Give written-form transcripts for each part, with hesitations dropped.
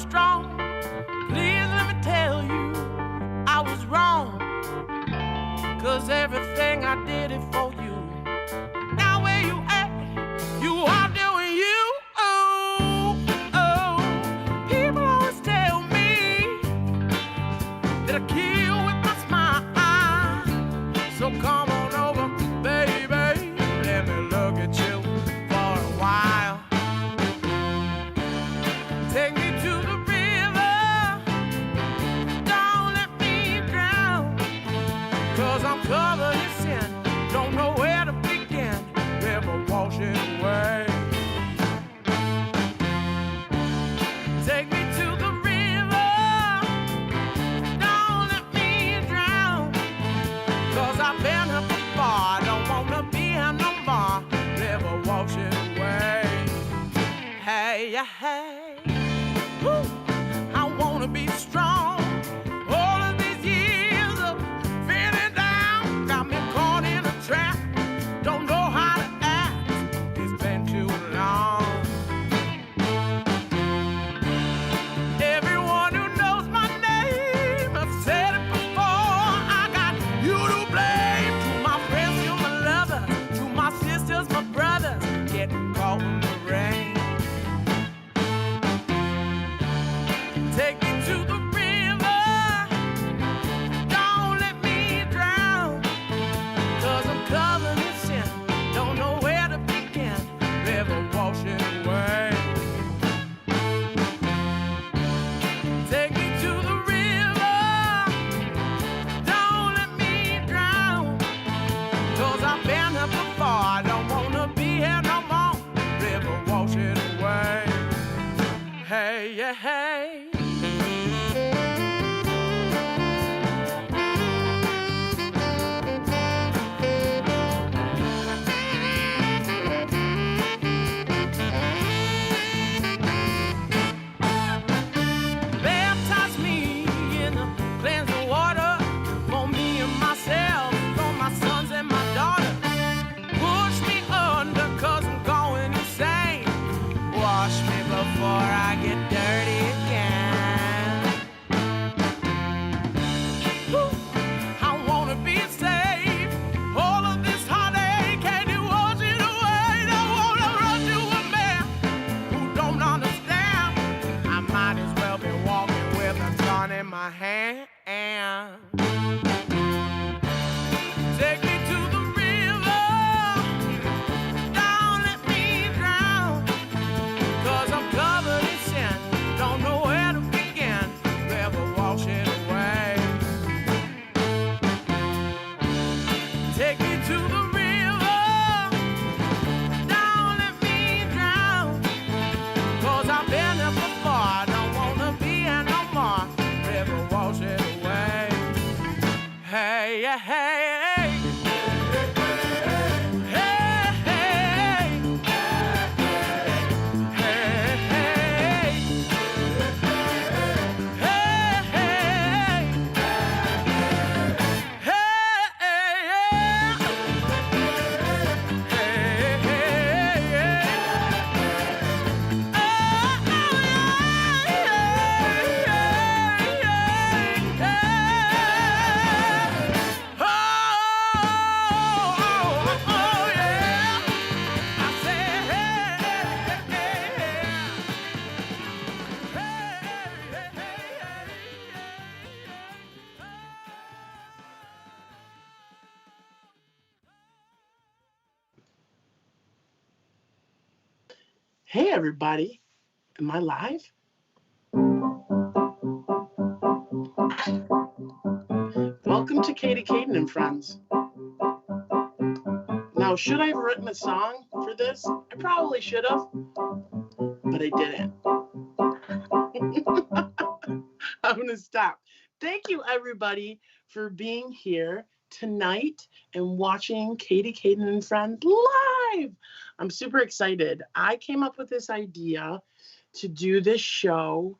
strong. Please let me tell you, I was wrong. 'Cause everything I did it for you. Now where you at? You are doing you. Oh, oh. People always tell me that I kill with my smile. So come on over, baby. Let me look at you for a while. Take me to the river. Don't let me drown. 'Cause I'm covered in sin. Don't know where to begin. River washing away. Take me to the river. Don't let me drown. 'Cause I've been here before. I don't wanna be here no more. River washing away. Hey, yeah, hey. Woo. I wanna be strong. All of these years of feeling down got me caught in a trap. Don't know how to act. It's been too long. Everyone who knows my name, I've said it before. I got you to blame. To my friends, you're my lover. To my sisters, my brothers, getting caught in the rain. Take me to the river. Don't let me drown. 'Cause I'm covered in sin. Don't know where to begin. River washing away. Take me to the river. Don't let me drown. 'Cause I've been here before. I don't wanna be here no more. River washing away. Hey, yeah, hey. Baptize me in the cleansing water for me and myself, for my sons and my daughters. Push me under 'cause I'm going insane. Wash me before I get dirty again. Woo. I wanna be saved. All of this heartache, can you wash it away? Don't wanna run to a man who don't understand. I might as well be walking with a gun in my hand. Take me to the river. Don't let me drown. 'Cause I'm covered in sin. Don't know where to begin. River washing away. Take me to the river. Don't let me drown. 'Cause I've been here before. I don't wanna be here no more. River washing away. Hey, yeah, hey, hey. Hey, hey. Hey, hey. Hey, hey. Hey everybody, am I live? Welcome to Kadan and Friends. Now, should I have written a song for this? I probably should have, but I didn't. I'm going to stop. Thank you everybody for being here tonight and watching Kadan and Friends live. I'm super excited. I came up with this idea to do this show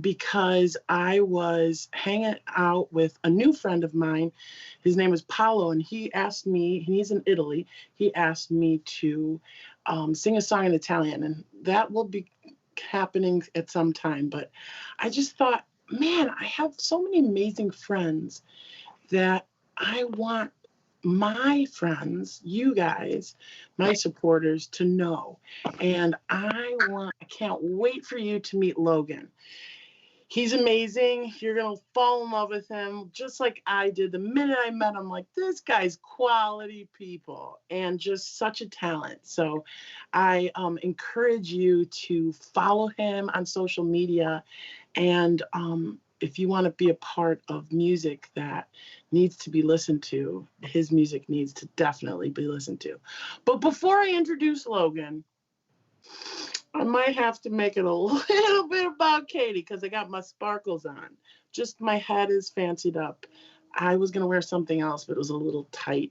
because I was hanging out with a new friend of mine. His name is Paolo, and he asked me, and he's in Italy, he asked me to sing a song in Italian, and that will be happening at some time, but I just thought, man, I have so many amazing friends that I want my friends, you guys, my supporters, to know. And I can't wait for you to meet Logan. He's amazing. You're going to fall in love with him just like I did. The minute I met him, like, this guy's quality people and just such a talent. So I encourage you to follow him on social media. And if you want to be a part of music that needs to be listened to, his music needs to definitely be listened to. But before I introduce Logan, I might have to make it a little bit about Katie because I got my sparkles on. Just my head is fancied up. I was going to wear something else, but it was a little tight.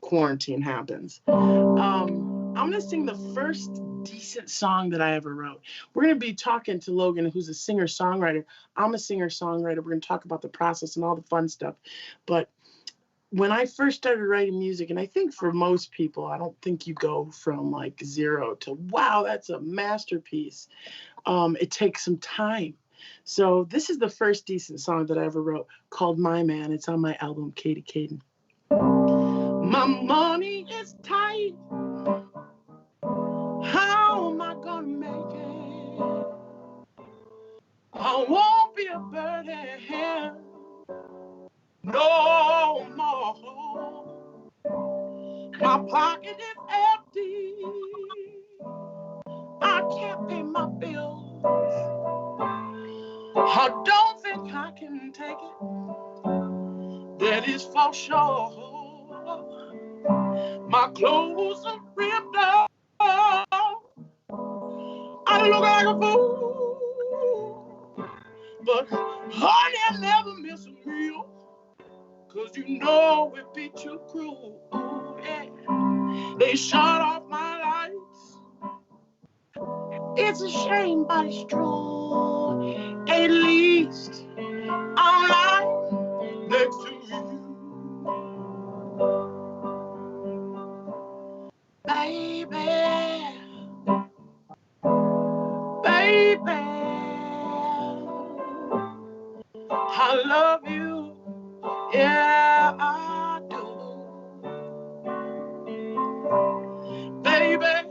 Quarantine happens. I'm going to sing the first decent song that I ever wrote. We're going to be talking to Logan, who's a singer-songwriter. I'm a singer-songwriter. We're going to talk about the process and all the fun stuff. But when I first started writing music, and I think for most people, I don't think you go from like 0 to, wow, that's a masterpiece. It takes some time. So this is the first decent song that I ever wrote called My Man. It's on my album, Katie Kaden. My money is tight. How am I gonna make it? I won't be a burden no more. My pocket is empty. I can't pay my bills. I don't think I can take it. That is for sure. My clothes are ripped off. I look like a fool. But honey, I never miss a meal. 'Cause you know it be too cruel. Yeah. They shut off my lights. It's a shame, but it's true. At least I'm lying next to you. Baby, baby, I love you. Yeah, I do. Baby, baby,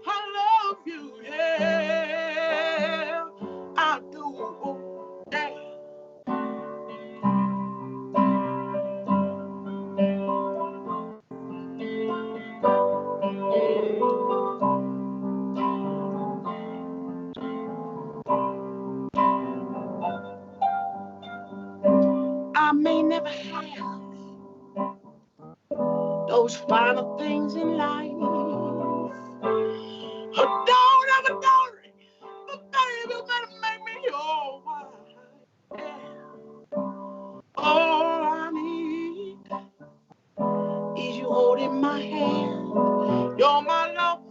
I love you. Yeah, I do. Yeah. I may never have those final things in life. I don't have a daughter, but baby, you better make me your wife. Yeah. All I need is you holding my hand. You're my love,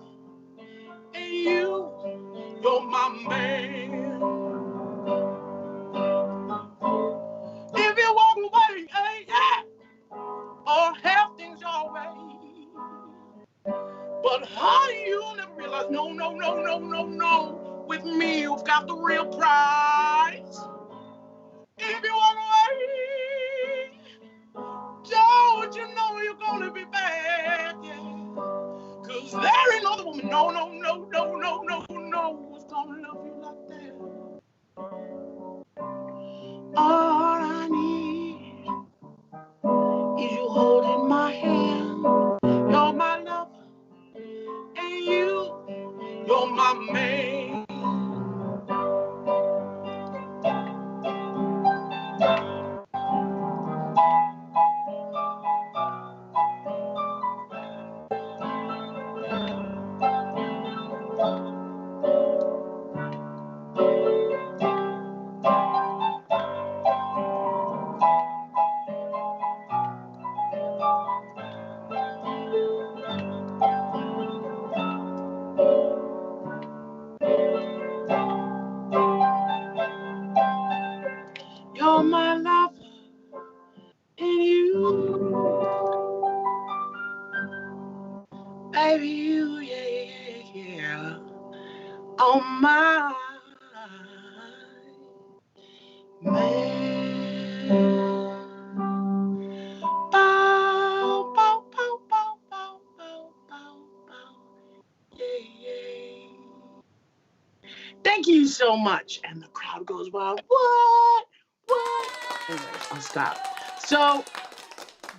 and you're my man. If you walk away, yeah, or have things your way. But honey, you'll never realize, no. With me, you've got the real prize. If you walk away, don't you know you're gonna be back, yeah. 'Cause there ain't no other woman, no, who's gonna love you like that. All I need is you holding my hand. You're my love, and you're my man. my man. Bow, bow, bow, bow, bow, bow, bow, bow. Yay, yay. Thank you so much. And the crowd goes wild. What? What? Anyways, I'll stop. So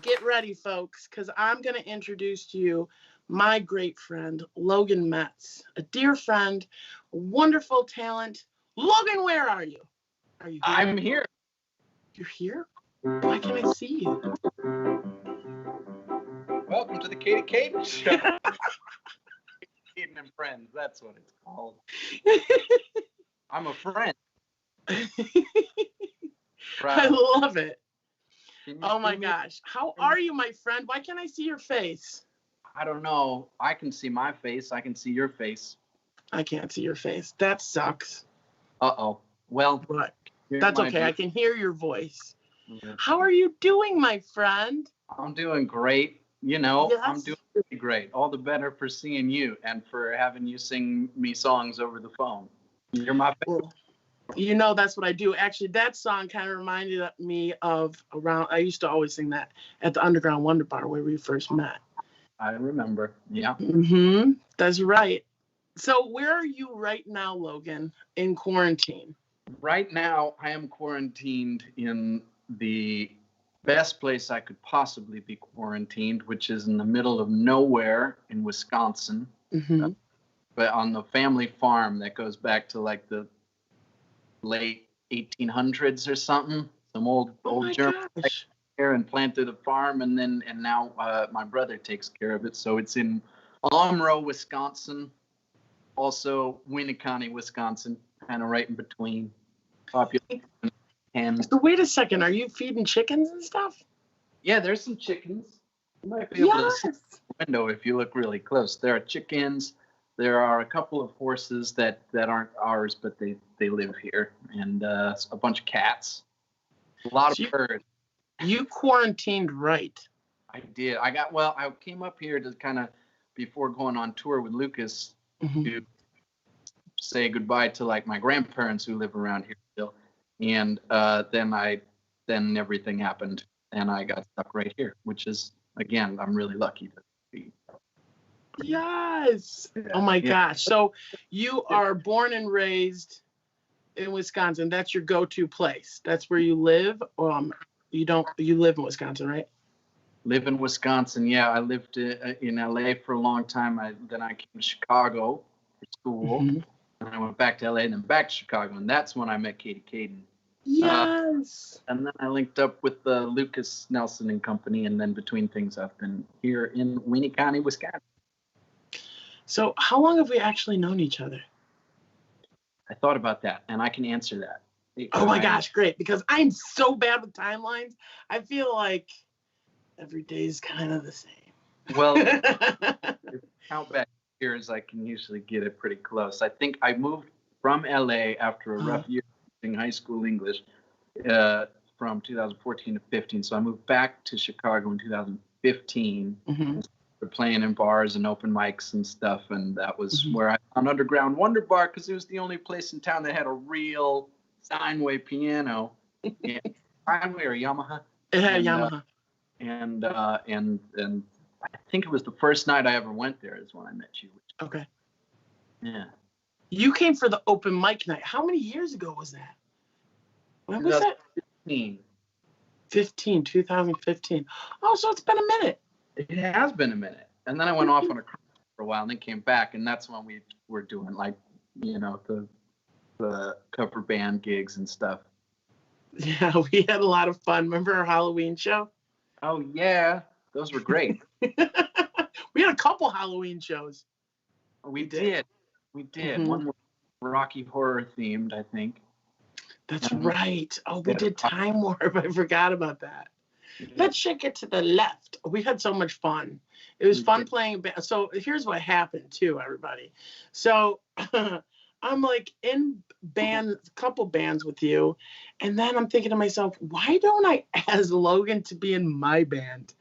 get ready, folks, because I'm going to introduce to you my great friend, Logan Metz, a dear friend, a wonderful talent. Logan, where are you? Are you here? I'm here. You're here? Why can't I see you? Welcome to the Katie Kaden Show. Kaden and Friends, that's what it's called. I'm a friend. I love it. Oh my see me? gosh. How are you, my friend? Why can't I see your face? I don't know. I can see my face. I can see your face. I can't see your face. That sucks. Uh-oh. Well, But here's that's my okay. I view. can hear your voice. How are you doing, my friend? I'm doing great. You know, Yes. I'm doing really great. All the better for seeing you and for having you sing me songs over the phone. You're my favorite. Well, you know, that's what I do. Actually, that song kind of reminded me of I used to always sing that at the Underground Wonder Bar where we first met. I remember. Yeah. Mm-hmm. That's right. So where are you right now, Logan, in quarantine? Right now, I am quarantined in the best place I could possibly be quarantined, which is in the middle of nowhere in Wisconsin, Mm-hmm. but on the family farm that goes back to like the late 1800s or something. Some old Oh my German gosh. here and planted a farm, and now my brother takes care of it. So it's in Almro, Wisconsin, also Winneconne, Wisconsin, kind of right in between. Population and So wait a second. Are you feeding chickens and stuff? yeah, there's some chickens. You might be able to see Yes. the window if you look really close. There are chickens. There are a couple of horses that aren't ours, but they live here, and a bunch of cats. A lot So of birds. You quarantined right. I did. I came up here to kind of, before going on tour with Lukas, Mm-hmm. to say goodbye to like my grandparents who live around here still, and then everything happened, and I got stuck right here, which is, again, I'm really lucky to be. Yes. Oh my gosh. So you are born and raised in Wisconsin. That's your go-to place. That's where you live. You live in Wisconsin, right? Live in Wisconsin. Yeah, I lived in LA for a long time. Then I came to Chicago for school, Mhm. and I went back to LA and then back to Chicago, and that's when I met Katie Kaden. Yes. And then I linked up with Lukas Nelson and company, and then between things, I've been here in Winneconne, Wisconsin. So how long have we actually known each other? I thought about that, and I can answer that. Oh my gosh, great. Because I'm so bad with timelines. I feel like every day is kind of the same. Well, if you count back years, I can usually get it pretty close. I think I moved from LA after a rough year in high school English from 2014 to 15. So I moved back to Chicago in 2015. Mm-hmm. We're playing in bars and open mics and stuff, and that was Mhm. where I found Underground Wonder Bar, because it was the only place in town that had a real Steinway piano. Steinway or Yamaha. It had And, Yamaha. And I think it was the first night I ever went there is when I met you. Okay. Yeah. You came for the open mic night. How many years ago was that? When was that? 2015. Oh, so it's been a minute. It has been a minute. And then I went off on a cruise for a while and then came back, and that's when we were doing like, the cover band gigs and stuff. Yeah, we had a lot of fun. Remember our Halloween show? Oh yeah, those were great. We had a couple Halloween shows. We did. Mhm. One was Rocky Horror themed, I think. That's right. Oh, we did Time Warp. I forgot about that. Let's shake it to the left. We had so much fun. It was fun playing. So here's what happened too, everybody. So I'm like in a couple bands with you, and then I'm thinking to myself, why don't I ask Logan to be in my band?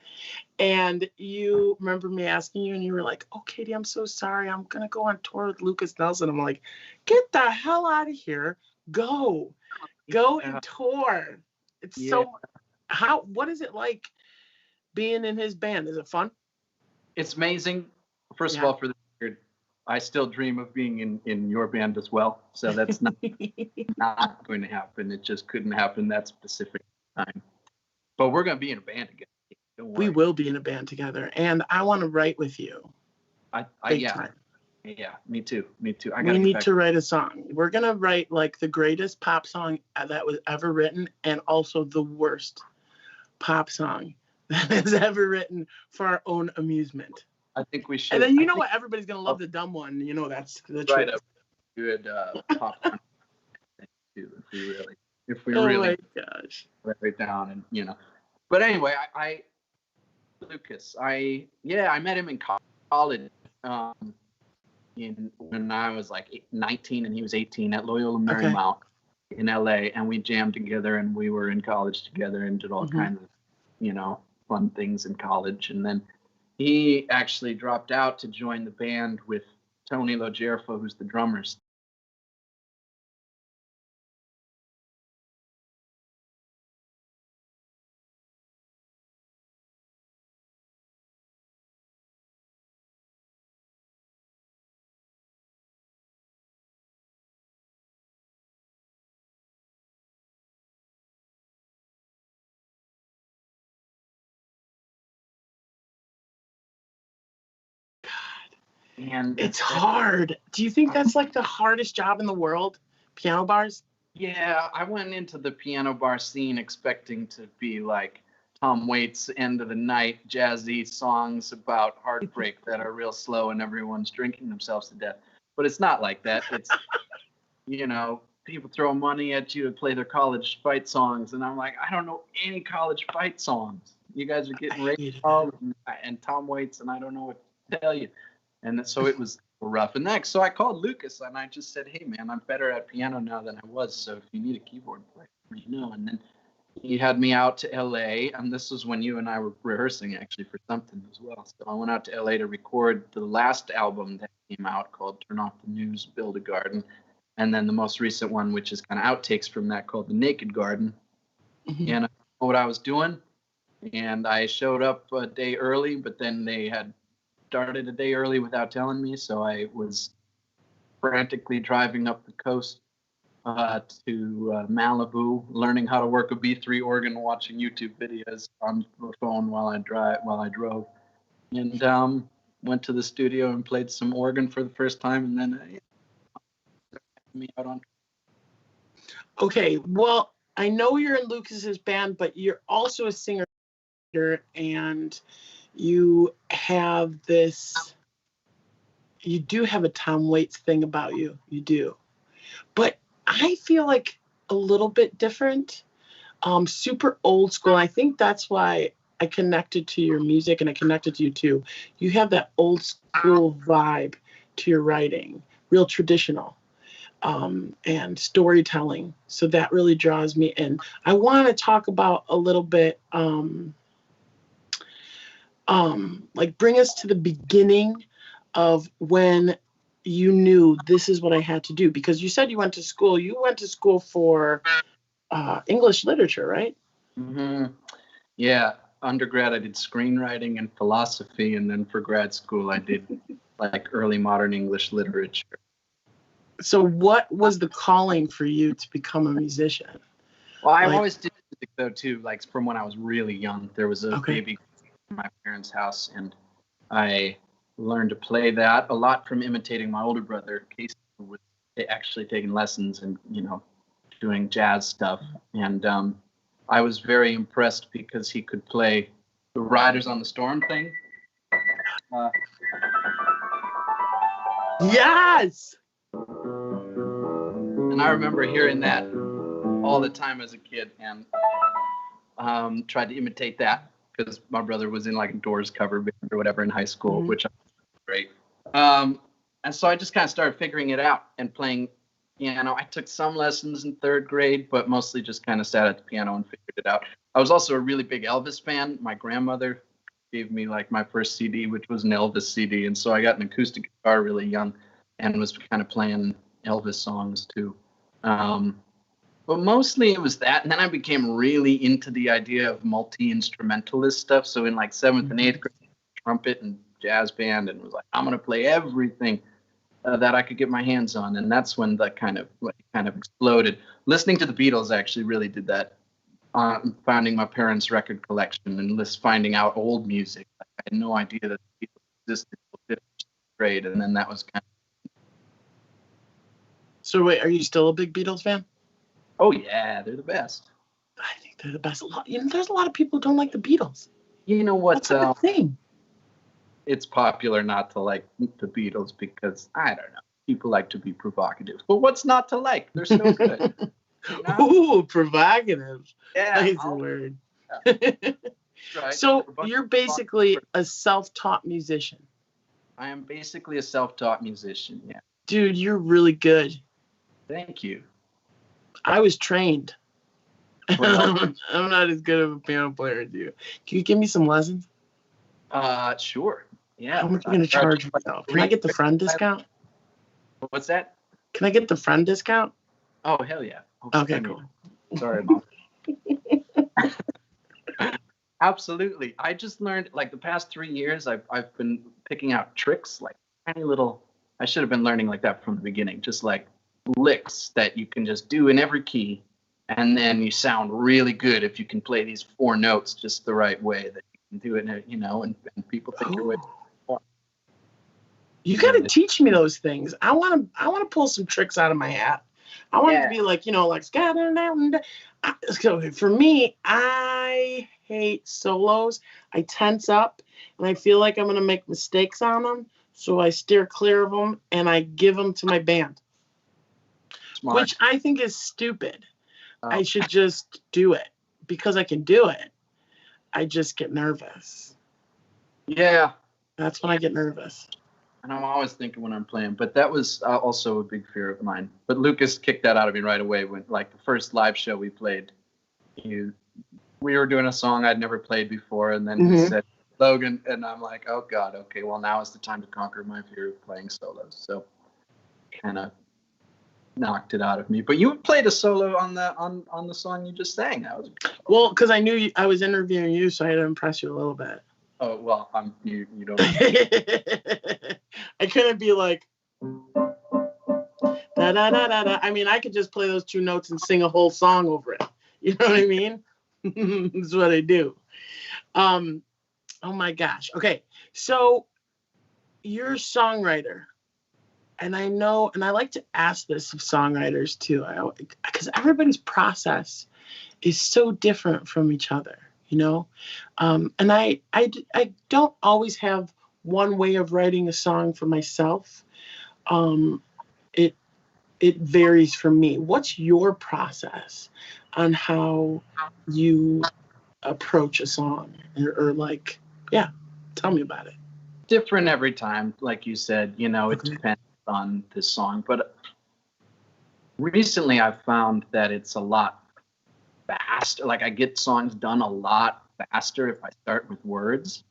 And you remember me asking you, and you were like, "Oh, Katie, I'm so sorry. I'm gonna go on tour with Lukas Nelson." I'm like, "Get the hell out of here! Go and tour." It's so. What is it like being in his band? Is it fun? It's amazing. First of all, for the record, I still dream of being in your band as well. So that's not going to happen. It just couldn't happen that specific time. But we're going to be in a band together. Don't worry. We will be in a band together, and I want to write with you. Yeah, me too. We need to write a song. We're gonna write like the greatest pop song that was ever written, and also the worst pop song that is ever written for our own amusement. I think we should. And then what? Everybody's gonna love the dumb one. You know that's the truth. Right up good pop song too, if we oh really my gosh. write it down and. But anyway, Lukas, I met him in college. When I was like 19 and he was 18 at Loyola Marymount in LA, and we jammed together, and we were in college together and did all kinds of fun things in college. And then he actually dropped out to join the band with Tony Logerfo, who's the drummer. And it's hard. Do you think that's like the hardest job in the world? Piano bars? Yeah, I went into the piano bar scene expecting to be like Tom Waits' End of the Night, jazzy songs about heartbreak that are real slow and everyone's drinking themselves to death. But it's not like that. It's, people throw money at you to play their college fight songs. And I'm like, I don't know any college fight songs. You guys are getting raped and Tom Waits, and I don't know what to tell you. And so it was rough. And next, so I called Lukas and I just said, "Hey man, I'm better at piano now than I was. So if you need a keyboard player, And then he had me out to LA, and this was when you and I were rehearsing actually for something as well. So I went out to LA to record the last album that came out called Turn Off the News, Build a Garden. And then the most recent one, which is kind of outtakes from that, called The Naked Garden. And I didn't know what I was doing. And I showed up a day early, but then they had started a day early without telling me, so I was frantically driving up the coast to Malibu, learning how to work a B3 organ, watching YouTube videos on the phone while I drove, and went to the studio and played some organ for the first time, and then me out on. Okay, well, I know you're in Lukas's band, but you're also a singer, and you do have a Tom Waits thing about you. You do. But I feel like a little bit different, super old school. I think that's why I connected to your music, and I connected to you too. You have that old school vibe to your writing, real traditional, and storytelling. So that really draws me in. I want to talk about a little bit, like bring us to the beginning of when you knew this is what I had to do, because you said you went to school. You went to school for English literature, right? Yeah, undergrad I did screenwriting and philosophy, and then for grad school I did like early modern English literature. So what was the calling for you to become a musician? Well, I always did music though too, like from when I was really young. There was a baby in my parents' house, and I learned to play that a lot from imitating my older brother, Casey, who was actually taking lessons and, doing jazz stuff. And I was very impressed because he could play the Riders on the Storm thing. Yes! And I remember hearing that all the time as a kid, and tried to imitate that because my brother was in like a Doors cover band or whatever in high school, which was great. And so I just kind of started figuring it out and playing piano. I took some lessons in third grade, but mostly just kind of sat at the piano and figured it out. I was also a really big Elvis fan. My grandmother gave me like my first CD, which was an Elvis CD, and so I got an acoustic guitar really young, and was kind of playing Elvis songs too. But mostly it was that, and then I became really into the idea of multi-instrumentalist stuff. So in like 7th and 8th grade, trumpet and jazz band, and was like, I'm gonna play everything that I could get my hands on, and that's when that kind of exploded. Listening to the Beatles actually really did that. Finding my parents' record collection and finding out old music. I had no idea that the Beatles existed until 5th grade, and then that was kind of. So wait, are you still a big Beatles fan? Oh yeah, they're the best. I think they're the best. There's a lot of people who don't like the Beatles. You know what? That's a thing. It's popular not to like the Beatles because, I don't know, people like to be provocative. But what's not to like? They're so good. You know? Ooh, provocative. Yeah. Nice word. Yeah. Right. So you're basically a self-taught musician. I am basically a self-taught musician, yeah. Dude, you're really good. Thank you. I was trained. Well, I'm not as good of a piano player as you. Can you give me some lessons? Sure. Yeah. How much are you going to charge me though? Can I get the friend discount? What's that? Can I get the friend discount? Oh, hell yeah. Okay, cool. Sorry, Mom. Absolutely. I just learned, like, the past 3 years, I've been picking out tricks, like tiny little. I should have been learning like that from the beginning, just like licks that you can just do in every key, and then you sound really good if you can play these 4 notes just the right way that you can do it, you know, and people think you're way. You got to teach me those things. I want to pull some tricks out of my hat. I want it to be like, you know, like so for me, I hate solos. I tense up and I feel like I'm going to make mistakes on them. So I steer clear of them and I give them to my band. Smart. Which I think is stupid. Oh. I should just do it because I can do it. I just get nervous. Yeah. That's when I get nervous. And I'm always thinking when I'm playing, but that was also a big fear of mine. But Lukas kicked that out of me right away when, like, the first live show we played, we were doing a song I'd never played before, and then he said, Logan, and I'm like, oh God, okay, well now is the time to conquer my fear of playing solos. So kind of knocked it out of me. But you played a solo on the song you just sang. That was well, because I knew I was interviewing you, so I had to impress you a little bit. Oh, well, you don't. I couldn't be like, da da da da da. I mean, I could just play those 2 notes and sing a whole song over it. You know what I mean? That's what I do. Oh my gosh. Okay, so you're a songwriter, and I know, and I like to ask this of songwriters too, because everybody's process is so different from each other. You know, and I don't always have one way of writing a song for myself. It varies for me. What's your process on how you approach a song, or like, yeah, tell me about it. Different every time, like you said. You know, it depends on the song, but recently I've found that it's a lot faster. Like, I get songs done a lot faster if I start with words.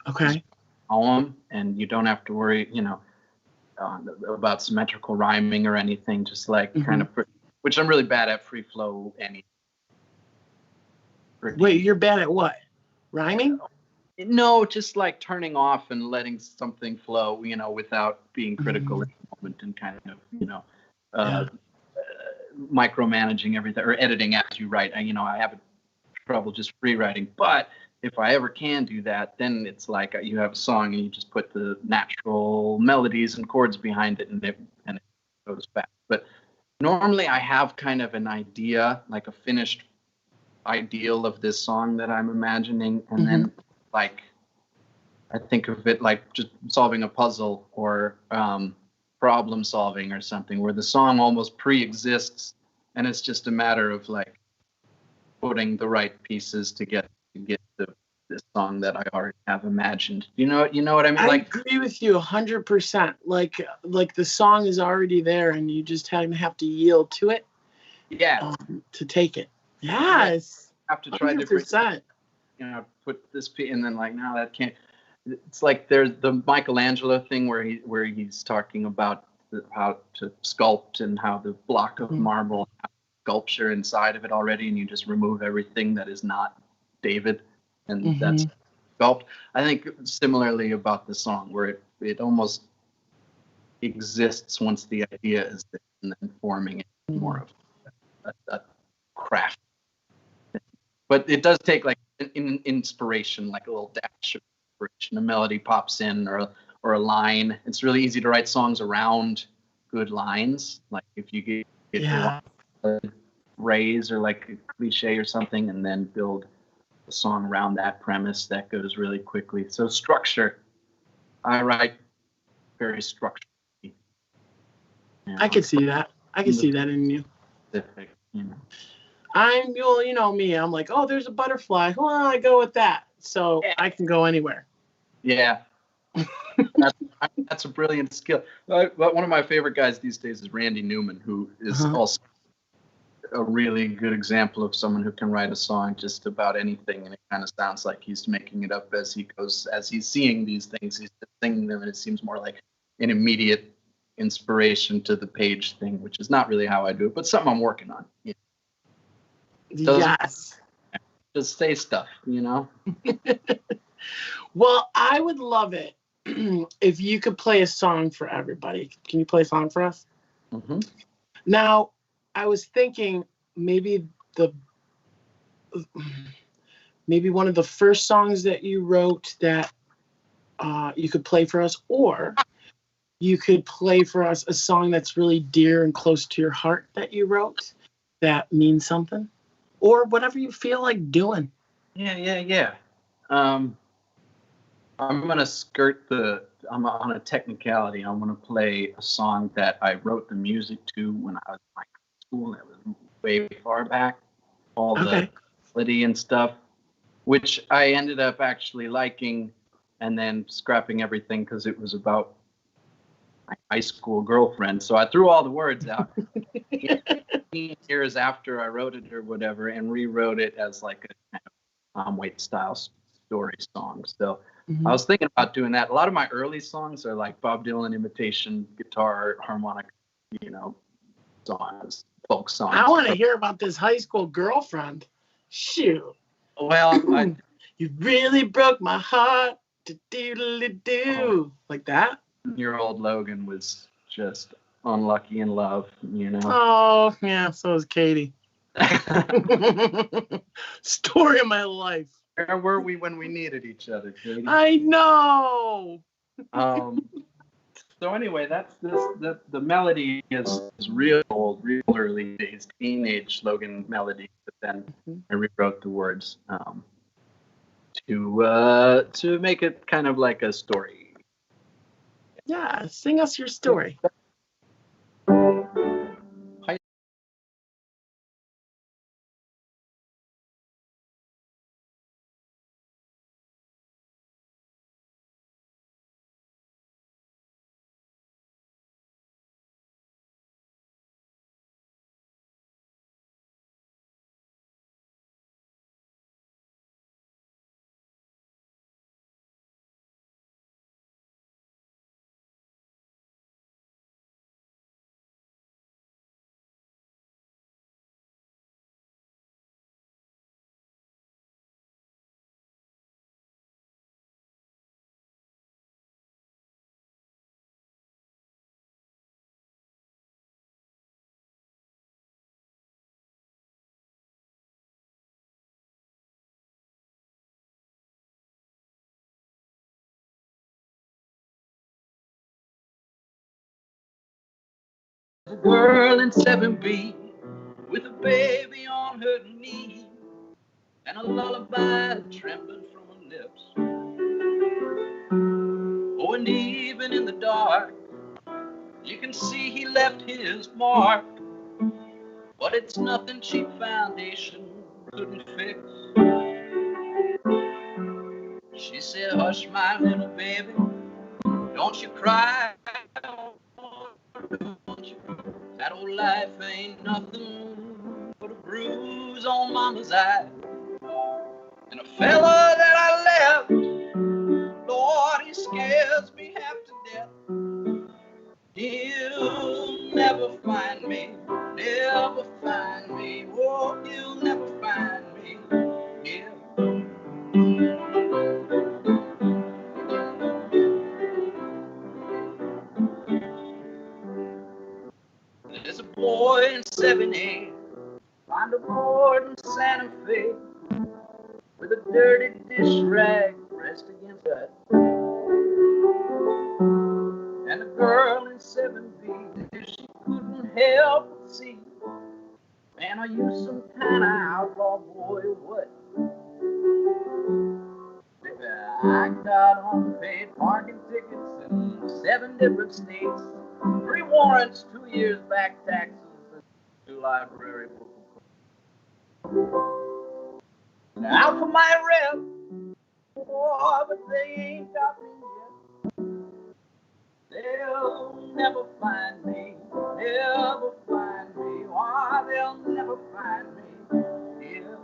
Okay. Poem, and you don't have to worry, you know, about symmetrical rhyming or anything. Just like kind of, which I'm really bad at, free flow. Wait, you're bad at what? Rhyming? No, just like turning off and letting something flow, you know, without being critical in the moment and kind of, you know, micromanaging everything or editing as you write. You know, I have trouble just free writing, but if I ever can do that, then it's like you have a song and you just put the natural melodies and chords behind it, and it goes back. But normally I have kind of an idea, like a finished ideal of this song that I'm imagining, and then like I think of it like just solving a puzzle or problem solving or something, where the song almost pre-exists and it's just a matter of like putting the right pieces to get this song that I already have imagined. You know what I mean? I agree with you 100%. Like the song is already there and you just have to yield to it. Yeah. To take it. Yes. You have to try 100%. put this piece, and then like, no, that can't. It's like there's the Michelangelo thing where he's talking about how to sculpt and how the block of marble has sculpture inside of it already, and you just remove everything that is not David, and that's sculpt. I think similarly about the song, where it almost exists once the idea is there, and then forming it more of a craft. But it does take like an inspiration, like a little dash of inspiration. A melody pops in, or a line. It's really easy to write songs around good lines. Like if you get a phrase or like a cliche or something, and then build a song around that premise, that goes really quickly. So structure, I write very structured. I could see that. I can see that in you. Specific, You know me. I'm like, oh, there's a butterfly. Well, I go with that. So I can go anywhere. Yeah. That's a brilliant skill. But one of my favorite guys these days is Randy Newman, who is also a really good example of someone who can write a song just about anything, and it kind of sounds like he's making it up as he goes, as he's seeing these things, he's just singing them, and it seems more like an immediate inspiration to the page thing, which is not really how I do it, but something I'm working on. Yes. Just say stuff, Well, I would love it if you could play a song for everybody. Can you play a song for us? Now, I was thinking maybe one of the first songs that you wrote that you could play for us, or you could play for us a song that's really dear and close to your heart that you wrote that means something, or whatever you feel like doing. Yeah. I'm going to I'm on a technicality. I'm going to play a song that I wrote the music to when I was in high school. That was way far back. All the melody and stuff, which I ended up actually liking and then scrapping everything because it was about my high school girlfriend. So I threw all the words out 15 years after I wrote it or whatever, and rewrote it as like a kind of Tom Waits style story song. So I was thinking about doing that. A lot of my early songs are like Bob Dylan imitation guitar, harmonic, songs, folk songs. I want to hear about this high school girlfriend. Shoot. Well, you really broke my heart. Do like that. Your old Logan was just unlucky in love, Oh yeah, so is Katie. Story of my life. Where were we when we needed each other, Katie? I know. So anyway, that's this. The melody is real old, real early days, teenage Logan melody. But then I rewrote the words to make it kind of like a story. Yeah, sing us your story. A girl in 7B with a baby on her knee and a lullaby trembling from her lips. Oh, and even in the dark, you can see he left his mark, but it's nothing cheap foundation couldn't fix. She said, hush, my little baby, don't you cry. That old life ain't nothing but a bruise on mama's eye. And a fella that I left, Lord, he scares me half to death. He'll never find me, never find me. Oh, he'll never find me. Yeah. There's a boy in 7A, find a board in Santa Fe, with a dirty dish rag pressed against that. And a girl in 7B, she couldn't help but see, man, are you some kind of outlaw boy or what? Baby, I got unpaid parking tickets in 7 different states, 3 warrants, 2 years back taxes, and 2 library books. Now for my rep, oh, but they ain't got me yet. They'll never find me, never find me. Why, they'll never find me. Yeah.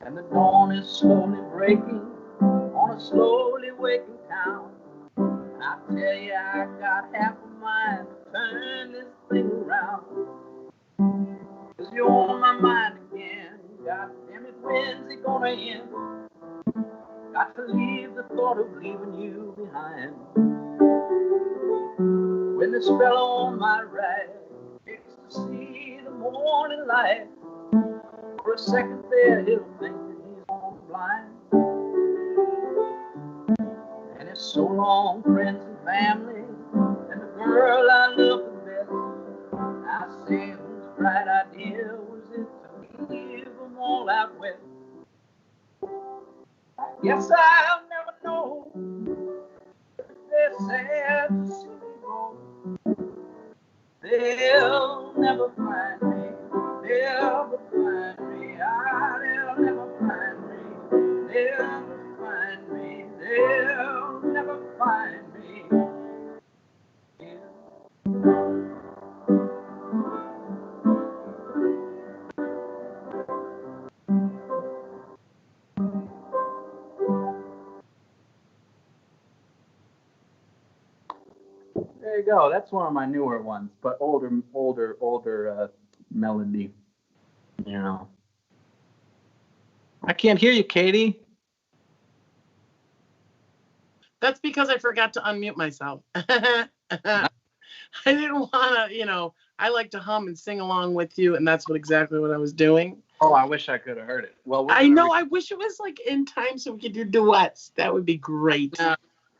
And the dawn is slowly breaking on a slowly waking town. And I tell you, I got half a mind to turn this thing around. 'Cause you're on my mind again. God damn it, when's it gonna end? Got to leave the thought of leaving you behind. When this fella on my right gets to see the morning light, for a second there he'll think that he's on blind. And it's so long, friends and family, and the girl I love the best. I say, whose bright idea was it to leave them all out west? I guess I'll never know. They're sad to see me go. They'll never find me, never find me. They'll never find me, they'll never find me, they'll never find me. Yeah. There you go. That's one of my newer ones, but older melody. You know. I can't hear you, Katie. That's because I forgot to unmute myself. I didn't want to, I like to hum and sing along with you, and that's exactly what I was doing. Oh, I wish I could have heard it. Well, I know. I wish it was like in time so we could do duets. That would be great.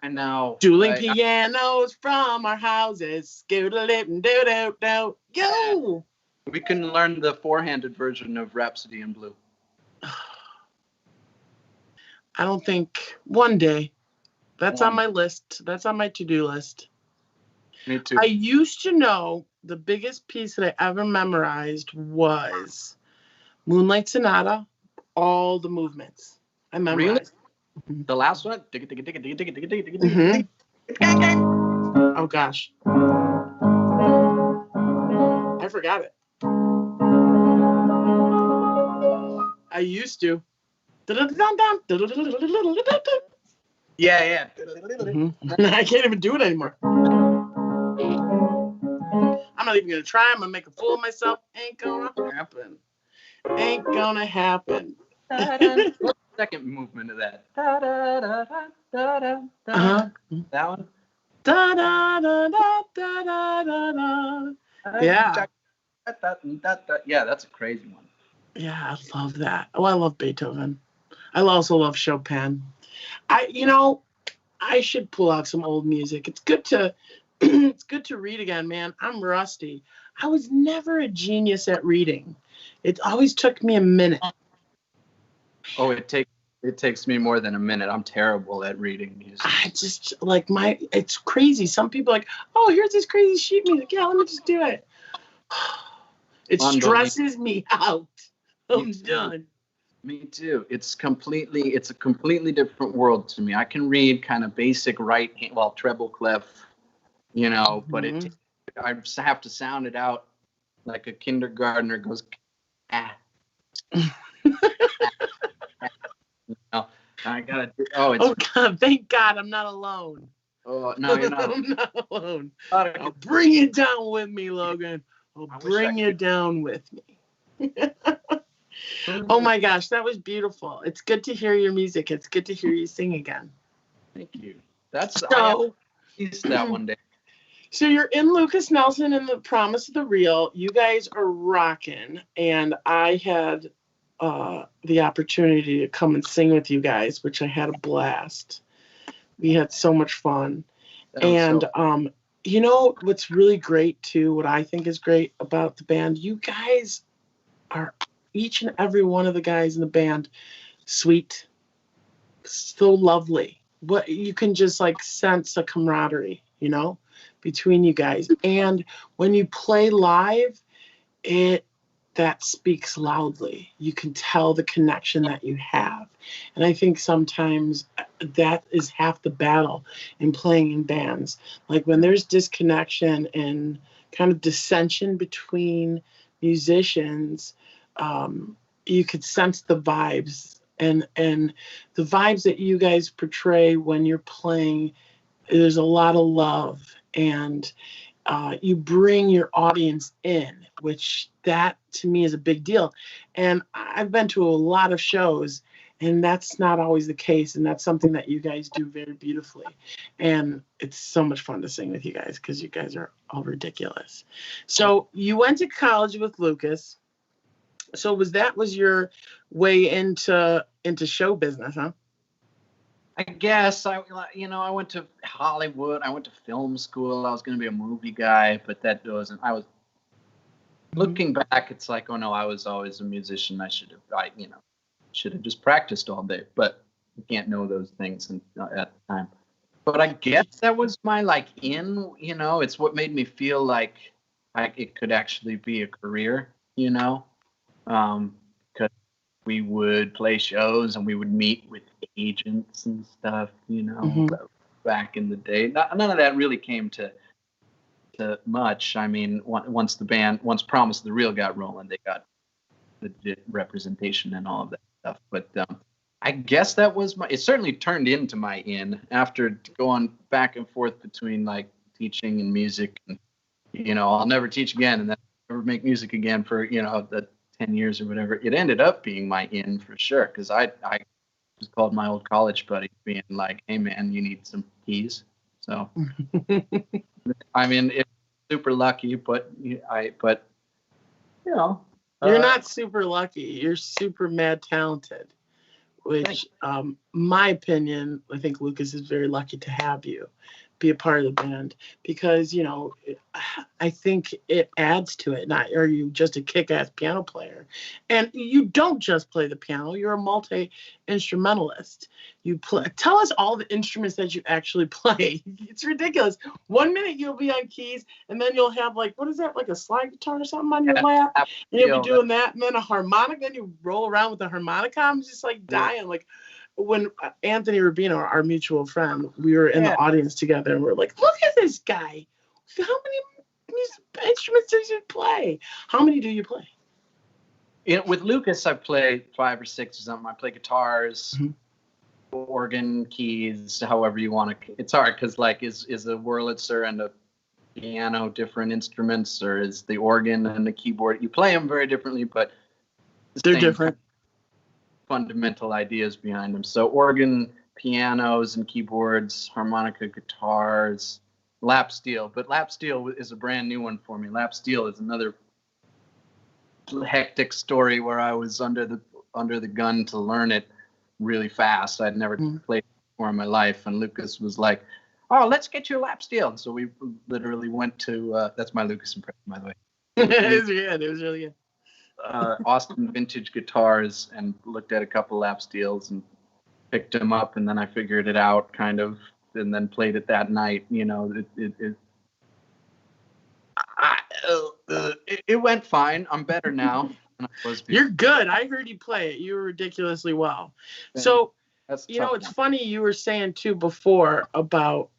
I know. Dueling pianos from our houses. Scoodle-dip-doo-doo-doo. Yo! We can learn the four-handed version of Rhapsody in Blue. I don't think one day. That's on my list. That's on my to-do list. Me too. I used to know the biggest piece that I ever memorized was Moonlight Sonata, all the movements. I memorized. Really? The last one? Oh, gosh. I forgot it. I used to. Yeah. I can't even do it anymore. I'm not even going to try. I'm going to make a fool of myself. Ain't going to happen. Ain't going to happen. What's the second movement of that? That one? Da da da da da da da da. Yeah. Yeah, that's a crazy one. Yeah, I love that. Oh, I love Beethoven. I also love Chopin. I should pull out some old music. It's good to read again, man. I'm rusty. I was never a genius at reading. It always took me a minute. Oh, it takes It takes me more than a minute. I'm terrible at reading music. I just like it's crazy. Some people are like, oh, here's this crazy sheet music. Yeah, let me just do it. It stresses me out. I'm done. Me too. It's a completely different world to me. I can read kind of basic right hand, well, treble clef, you know, but I just have to sound it out like a kindergartner goes, ah. You know, I gotta. Oh, God! Thank God, I'm not alone. Oh no, you're not. I'm not alone. I'll bring it down with me, Logan. I'll bring you down with me. Oh my gosh, that was beautiful. It's good to hear your music. It's good to hear you sing again. Thank you. That's so. That one day. So you're in Lukas Nelson and The Promise of the Real. You guys are rocking, and I had the opportunity to come and sing with you guys, which I had a blast. We had so much fun. And you know what's really great too, what I think is great about the band, you guys are, each and every one of the guys in the band, sweet, so lovely. What you can just like sense a camaraderie, you know, between you guys. And when you play live, that speaks loudly. You can tell the connection that you have. And I think sometimes that is half the battle in playing in bands. Like when there's disconnection and kind of dissension between musicians, you could sense the vibes and the vibes that you guys portray when you're playing. There's a lot of love, and you bring your audience in, which that to me is a big deal. And I've been to a lot of shows, and that's not always the case. And that's something that you guys do very beautifully. And it's so much fun to sing with you guys because you guys are all ridiculous. So you went to college with Lukas. So was your way into show business, huh? I guess I went to Hollywood. I went to film school. I was going to be a movie guy, but that wasn't. I was looking back. It's like, oh no, I was always a musician. I should have just practiced all day. But you can't know those things at the time. But I guess that was my in. You know, it's what made me feel like it could actually be a career. You know, because we would play shows and we would meet with agents and stuff, you know, back in the day. None of that really came to much. I mean, once Promise of the Real got rolling, they got legit representation and all of that stuff. But I guess that was it certainly turned into my in after going back and forth between like teaching and music. And, you know, I'll never teach again and then never make music again for, you know, the 10 years or whatever. It ended up being my in for sure, because I just called my old college buddy being like, hey man, you need some keys. So I mean, it's super lucky, but you know, you're not super lucky, you're super mad talented, which my opinion, I think Lukas is very lucky to have you be a part of the band, because, you know, I think it adds to it. Not are you just a kick-ass piano player, and you don't just play the piano, you're a multi-instrumentalist. You play. Tell us all the instruments that you actually play. It's ridiculous. 1 minute you'll be on keys, and then you'll have like, what is that, like a slide guitar or something on your lap, and you'll be doing that, and then a harmonica, and you roll around with a harmonica. I'm just like dying. Like when Anthony Rubino, our mutual friend, we were in the audience together, and we're like, look at this guy. How many instruments does he play? How many do you play? With Lukas, I play 5 or 6 or something. I play guitars, organ, keys, however you want to. It's hard because, like, is a Wurlitzer and a piano different instruments, or is the organ and the keyboard? You play them very differently, but they're different. Fundamental ideas behind them. So organ, pianos, and keyboards, harmonica, guitars, lap steel. But lap steel is a brand new one for me. Lap steel is another hectic story where I was under the gun to learn it really fast. I'd never played before in my life, and Lukas was like, "Oh, let's get you a lap steel." And so we literally went to. That's my Lukas impression, by the way. It was good. It was really good. Austin Vintage Guitars, and looked at a couple lap steels and picked him up, and then I figured it out kind of, and then played it that night. You know, it went fine. I'm better now than I was before. You're good. I heard you play it. You were ridiculously well. So, That's you know, tough it's one. funny you were saying too before about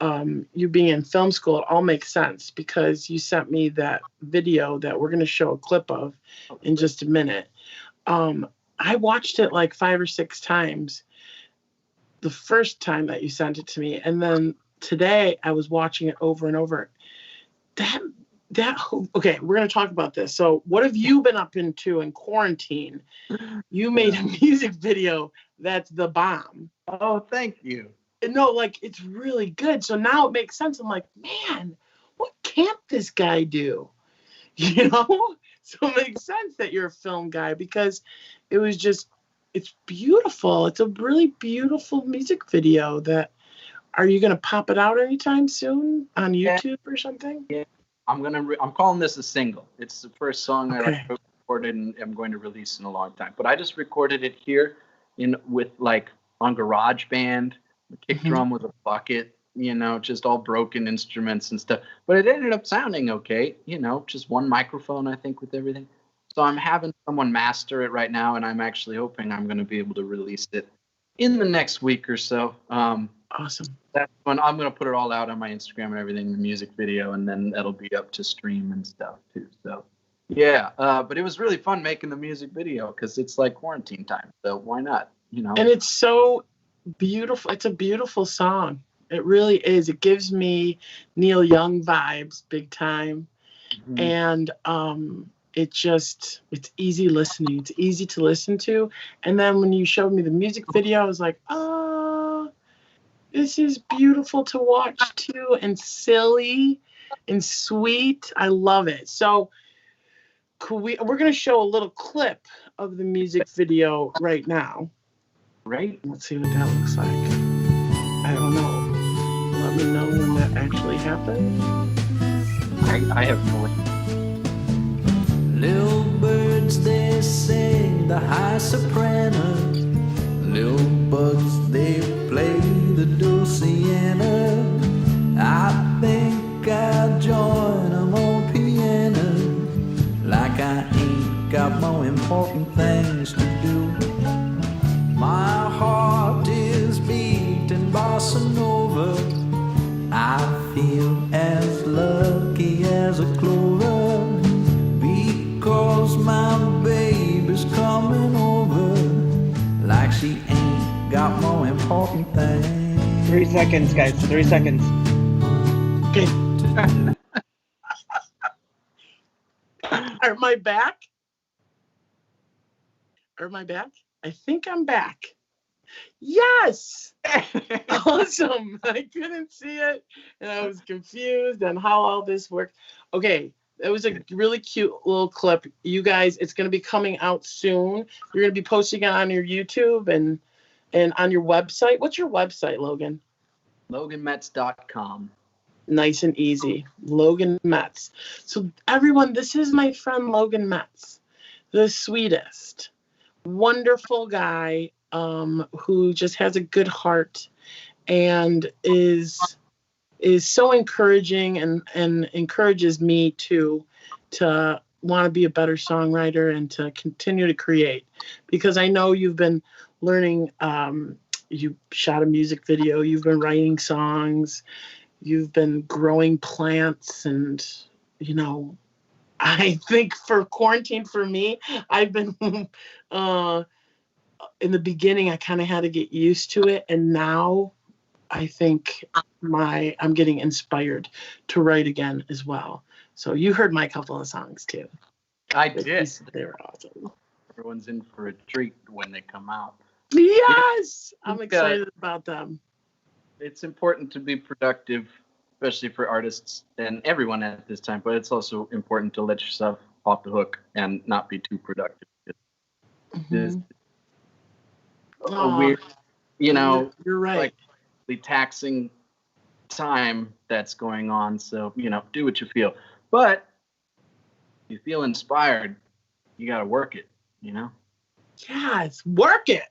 you being in film school. It all makes sense because you sent me that video that we're going to show a clip of in just a minute. I watched it like 5 or 6 times the first time that you sent it to me, and then today I was watching it over and over. Okay, we're going to talk about this. So what have you been up into in quarantine? You made a music video that's the bomb. Oh, thank you. No, like, it's really good. So now it makes sense. I'm like, man, what can't this guy do? You know? So it makes sense that you're a film guy because it was just, it's beautiful. It's a really beautiful music video that, are you going to pop it out anytime soon on YouTube or something? Yeah. I'm calling this a single. It's the first song Okay. I recorded and I'm going to release in a long time. But I just recorded it here with like on GarageBand, the kick drum with a bucket, you know, just all broken instruments and stuff. But it ended up sounding okay, you know, just one microphone, I think, with everything. So I'm having someone master it right now, and I'm actually hoping I'm going to be able to release it in the next week or so. Awesome. That's when I'm going to put it all out on my Instagram and everything, the music video, and then that'll be up to stream and stuff too. So, yeah. But it was really fun making the music video because it's like quarantine time. So why not? You know. And it's so beautiful. It's a beautiful song. It really is. It gives me Neil Young vibes big time. Mhm. And it's easy listening. It's easy to listen to. And then when you showed me the music video, I was like, oh, this is beautiful to watch too, and silly and sweet. I love it. So we're going to show a little clip of the music video right now. Right? Let's see what that looks like. I don't know. Let me know when that actually happens. I have no idea. Little birds, they sing the high soprano. Little bugs, they play the dulciana. I think I'll join them on piano. Like I ain't got more important things to do. My heart is beating bossa nova. I feel as lucky as a clover. Because my baby's coming over. Like she ain't got more important things. 3 seconds, guys. 3 seconds. Okay. Am I back? Am I back? I think I'm back. Yes! Awesome. I couldn't see it, and I was confused on how all this worked. Okay, it was a really cute little clip. You guys, it's going to be coming out soon. You're going to be posting it on your YouTube and on your website. What's your website, Logan? LoganMetz.com. Nice and easy. Logan Metz. So everyone, this is my friend Logan Metz, the sweetest, wonderful guy who just has a good heart and is so encouraging and encourages me to want to be a better songwriter and to continue to create, because I know you've been learning. You shot a music video, you've been writing songs, you've been growing plants, and you know, I think for quarantine for me, I've been in the beginning I kind of had to get used to it, and now I think I'm getting inspired to write again as well. So you heard my couple of songs too. I did. They were awesome. Everyone's in for a treat when they come out. Yes, I'm excited about them. It's important to be productive, especially for artists and everyone at this time, but it's also important to let yourself off the hook and not be too productive. It's a weird, you know, you're right. like the taxing time that's going on. So, you know, do what you feel. But if you feel inspired, you got to work it, you know? Yes, work it.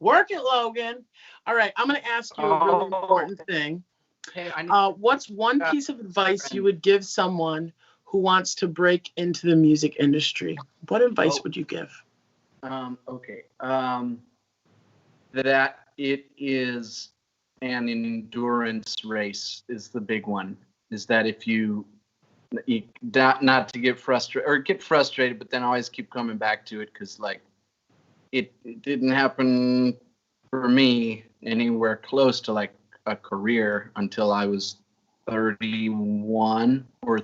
Work it, Logan. All right, I'm going to ask you a really important thing. Hey, What's one piece of advice you would give someone who wants to break into the music industry? What advice would you give? Okay. That it is an endurance race is the big one. Is that if you not to get frustrated, but then always keep coming back to it, because like it didn't happen for me anywhere close to like a career until I was 31 or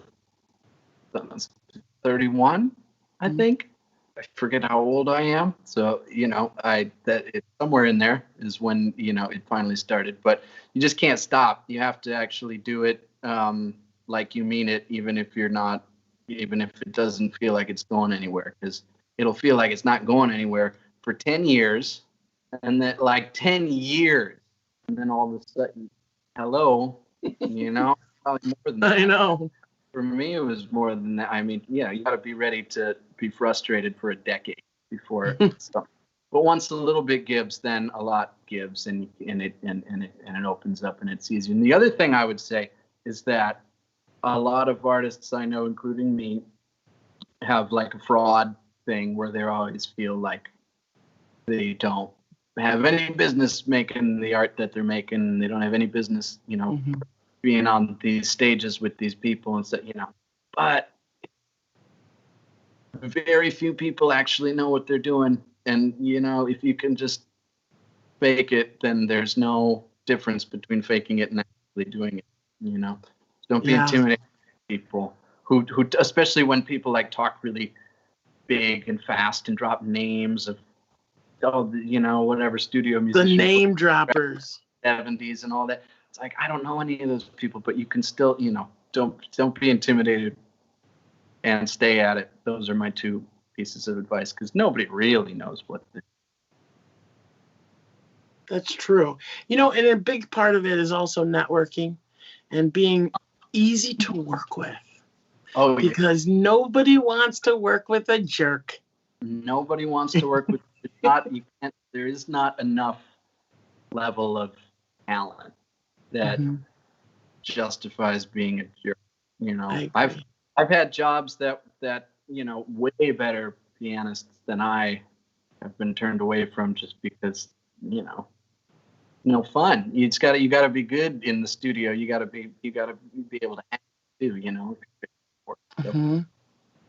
31, I think. I forget how old I am. So, it's somewhere in there is when, it finally started. But you just can't stop. You have to actually do it like you mean it, even if it doesn't feel like it's going anywhere, because it'll feel like it's not going anywhere for 10 years, and then like 10 years, and then all of a sudden, hello, probably more than that. I know. For me, it was more than that. I mean, you got to be ready to be frustrated for a decade before it stops. But once a little bit gives, then a lot gives, and it opens up, and it's easy. And the other thing I would say is that a lot of artists I know, including me, have like a fraud thing where they always feel like they don't have any business making the art that they're making. They don't have any business, being on these stages with these people and stuff, but very few people actually know what they're doing. And, if you can just fake it, then there's no difference between faking it and actually doing it, Don't be intimidated by people who, especially when people like talk really big and fast and drop names of, whatever studio musicians. The name droppers. 70s and all that. It's like, I don't know any of those people, but you can still, don't be intimidated and stay at it. Those are my two pieces of advice, because nobody really knows what they're doing. That's true. And a big part of it is also networking and being easy to work with. Oh, because nobody wants to work with a jerk. Nobody wants to work with there is not enough level of talent that justifies being a jerk. I've had jobs that way better pianists than I have been turned away from just because no fun. You got to be good in the studio. You got to be able to act too.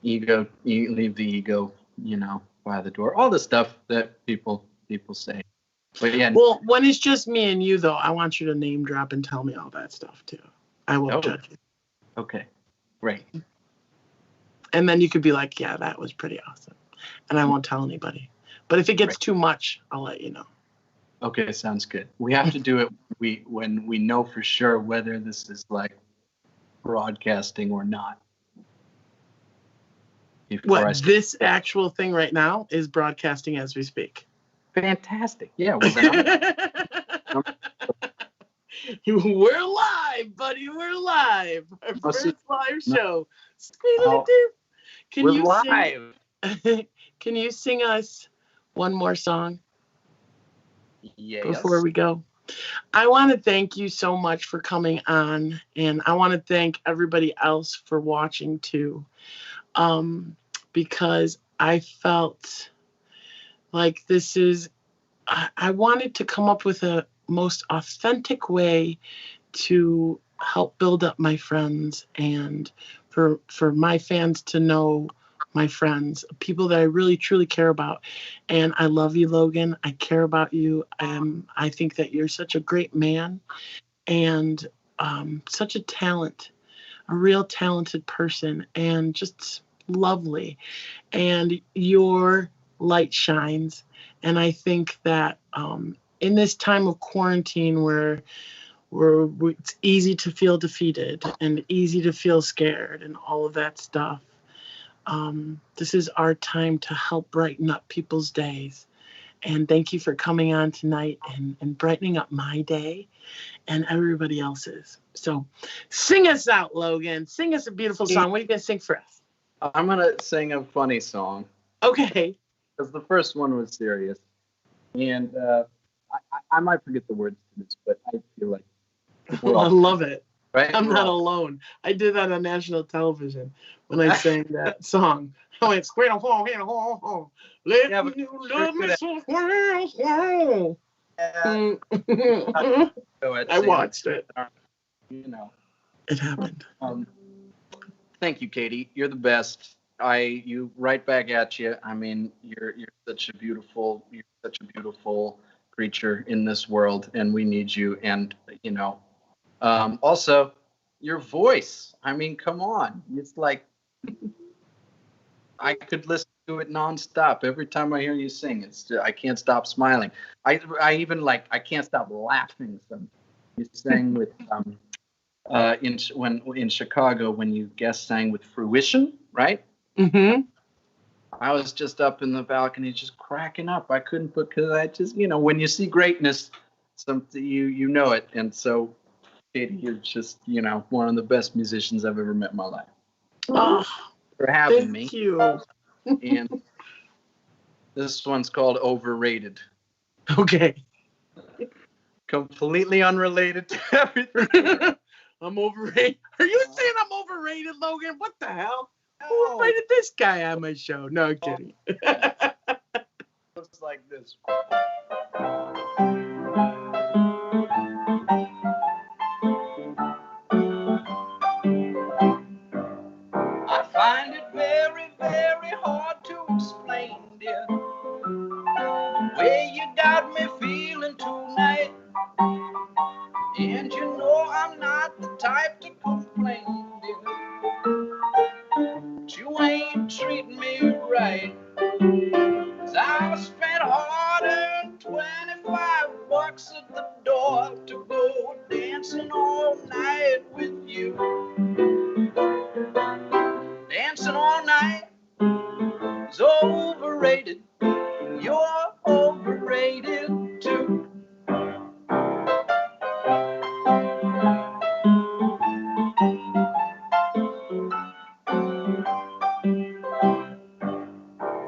Ego, you leave the ego by the door. All the stuff that people say. But yeah. Well, when it's just me and you, though, I want you to name drop and tell me all that stuff, too. I won't judge you. Okay. Great. And then you could be like, yeah, that was pretty awesome. And I won't tell anybody. But if it gets too much, I'll let you know. Okay, sounds good. We have to do it when we know for sure whether this is like broadcasting or not. This actual thing right now is broadcasting as we speak. Fantastic. Yeah. Well, then we're live, buddy. We're live. Our first live show. We're live. Can you sing us one more song? Yes. Before we go. I want to thank you so much for coming on, and I want to thank everybody else for watching too, because I felt like I wanted to come up with a most authentic way to help build up my friends and for my fans to know my friends, people that I really truly care about. And I love you, Logan. I care about you. I think that you're such a great man and such a talent, a real talented person, and just lovely. And your light shines. And I think that in this time of quarantine where it's easy to feel defeated and easy to feel scared and all of that stuff, this is our time to help brighten up people's days. And thank you for coming on tonight and brightening up my day and everybody else's. So sing us out, Logan. Sing us a beautiful song. What are you going to sing for us? I'm going to sing a funny song. Okay. Because the first one was serious. And I might forget the words to this, but I feel like I love it. right. I'm not alone. I did that on national television when I sang that song. I went, squirrel, ho, ho, ho, ho. Let Yeah, but you love me so well, so. I watched it. You know. It happened. Thank you, Katie. You're the best. You right back at you. I mean, you're such a beautiful creature in this world, and we need you. And you know, also your voice. I mean, come on. It's like I could listen to it nonstop. Every time I hear you sing, I can't stop smiling. I even I can't stop laughing. You sang with in Chicago when you guest sang with Fruition, right? Mm-hmm. I was just up in the balcony just cracking up. I couldn't because I just when you see greatness, something you know it. And so, Katie, you're just one of the best musicians I've ever met in my life. Oh, for having me. thank you. And this one's called Overrated. Okay. Completely unrelated to everything. I'm overrated. Are you saying I'm overrated, Logan? What the hell? No. Who invited this guy on my show? No kidding. Looks like this. I find it very, very hard to explain, dear, the way you got me feeling tonight. And you know I'm not the type to complain, dear, but you ain't treating me right. 'Cause I spent harder than $25 at the door to go dancing all night with you. Dancing all night is overrated. You're overrated too.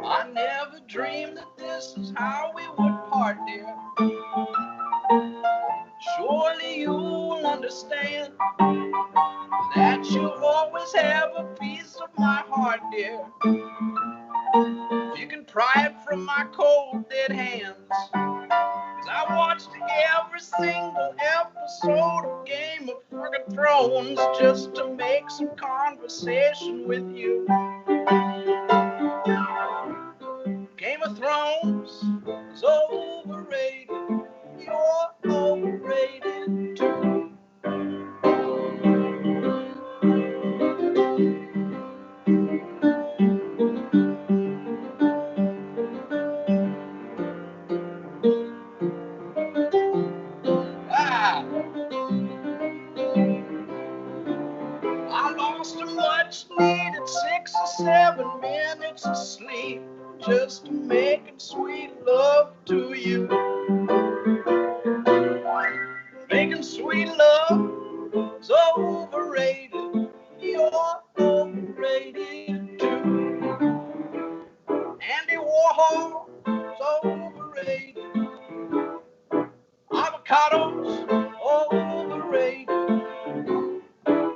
I never dreamed that this is how we would part, dear. Surely you'll understand that you'll always have a piece of my heart, dear. If you can pry it from my cold, dead hands. 'Cause I watched every single episode of Game of Friggin' Thrones just to make some conversation with you. Game of Thrones is overrated. You're overrated too. I lost a much needed 6 or 7 minutes of sleep just making sweet love to you. Making sweet love is overrated. You're overrated too. Andy Warhol is overrated. Avocados overrated.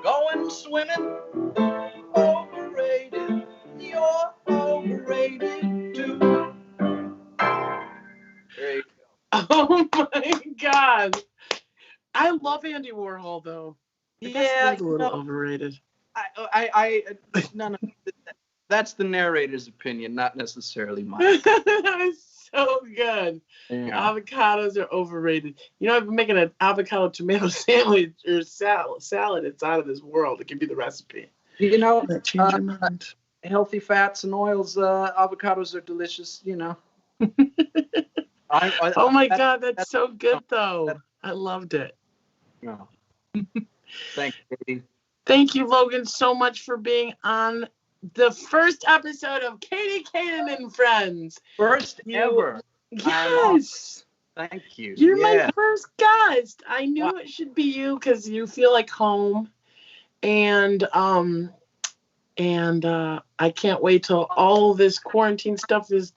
Going swimming overrated. You're overrated too. There you go. Oh my God. I love Andy Warhol though. Yeah, he's a little overrated. No, that's the narrator's opinion, not necessarily mine. It's so good. Yeah. Avocados are overrated. I've been making an avocado tomato sandwich or salad. It's out of this world. It can be the recipe. You know, Change your mind. Healthy fats and oils, avocados are delicious, Oh my God, that's so good though. I loved it. No. Thanks, Katie. Thank you, Logan, so much for being on the first episode of Katie, Kadan and Friends. First ever. Yes. Thank you. You're my first guest. I knew it should be you because you feel like home. And I can't wait till all this quarantine stuff is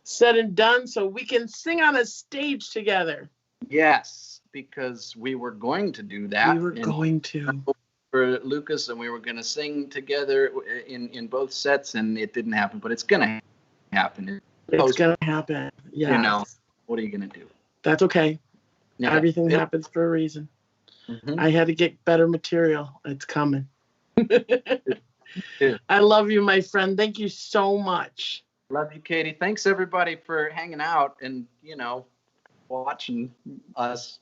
said and done so we can sing on a stage together. Yes, because we were going to do that. We were going to. For Lukas, and we were going to sing together in both sets, and it didn't happen, but it's going to happen. It's going to happen. Yeah. You know, what are you going to do? That's okay. Yeah. Everything happens for a reason. Mm-hmm. I had to get better material. It's coming. I love you, my friend. Thank you so much. Love you, Katie. Thanks, everybody, for hanging out and, you know, watching us.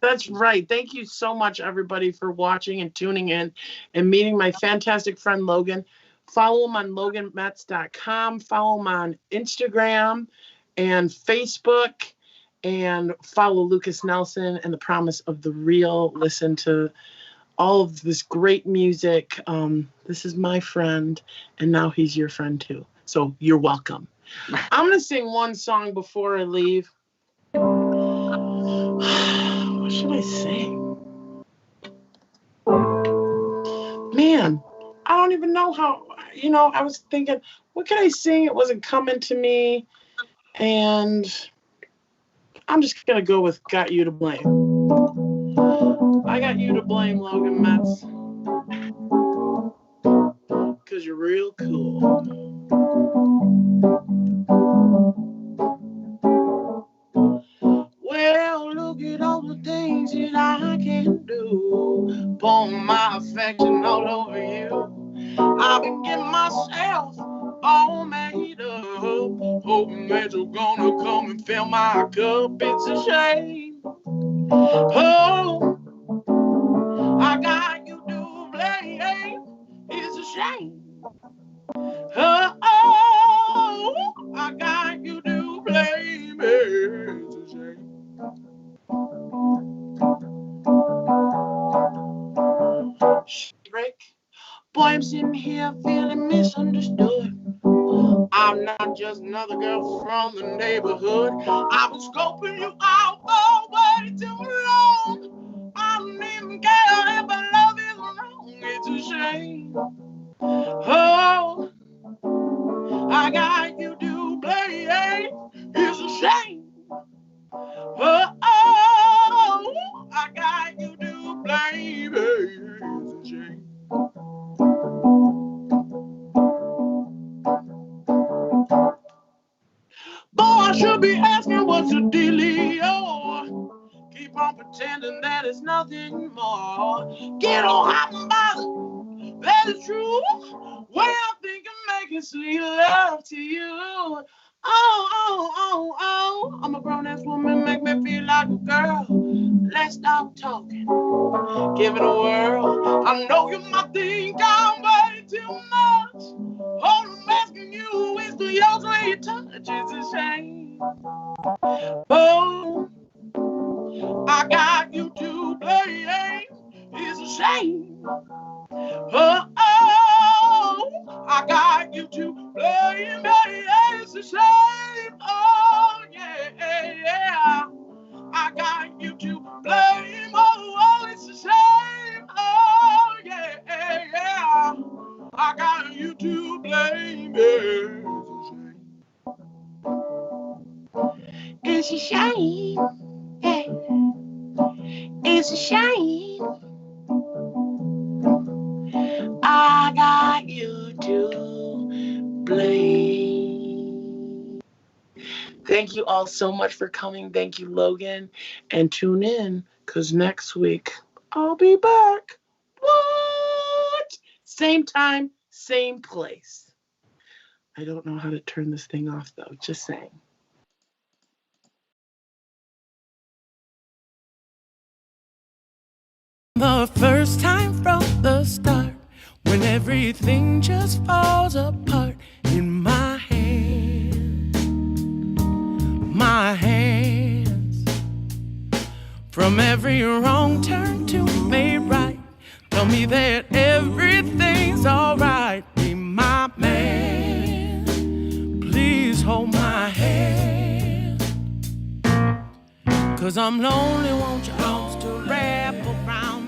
That's right. Thank you so much, everybody, for watching and tuning in and meeting my fantastic friend, Logan. Follow him on loganmetz.com. Follow him on Instagram and Facebook. And follow Lukas Nelson and the Promise of the Real. Listen to all of this great music. This is my friend, and now he's your friend too. So you're welcome. I'm going to sing one song before I leave. What should I sing? Man, I don't even know how, you know, I was thinking, what could I sing? It wasn't coming to me. And I'm just going to go with Got You to Blame. I got you to blame, Logan Metz. Because you're real cool. Well, look at all the things that I can do. Pouring my affection all over you. I've been getting myself all made up, hoping that you're gonna come and fill my cup. It's a shame. Oh, I got you to blame. It's a shame. Oh, I got you to blame. It's a shame. Break. Boy, I'm sitting here feeling misunderstood. I'm not just another girl from the neighborhood. I've been scoping you out for way too long. I don't even care if my love is wrong. It's a shame. Oh, I got you to blame. It's a shame. Oh, I got you to blame. It's a shame. Boy, I should be asking what's the dealio. Keep on pretending that it's nothing more. Get on hot and bothered, that is true. When I think of making sweet love to you. Oh, I'm a grown-ass woman, make me feel like a girl. Let's stop talking, give it a whirl. I know you might think I'm way too much. All I'm asking you is to your sweet touch. It's a shame. Oh, I got you to blame. It's a shame. Oh, I got you to blame. It's a shame. Oh, yeah. I got you to blame. Oh, it's a shame. Oh, yeah. I got you to blame. It's a shame. It's a shame. I got you to blame. Thank you all so much for coming. Thank you, Logan. And tune in, because next week I'll be back. What? Same time, same place. I don't know how to turn this thing off, though. Just saying. The first time from the start, when everything just falls apart in my hands, from every wrong turn to made right. Tell me that everything's alright. Be my man, please hold my hand, 'cause I'm lonely, want your arms to wrap around me.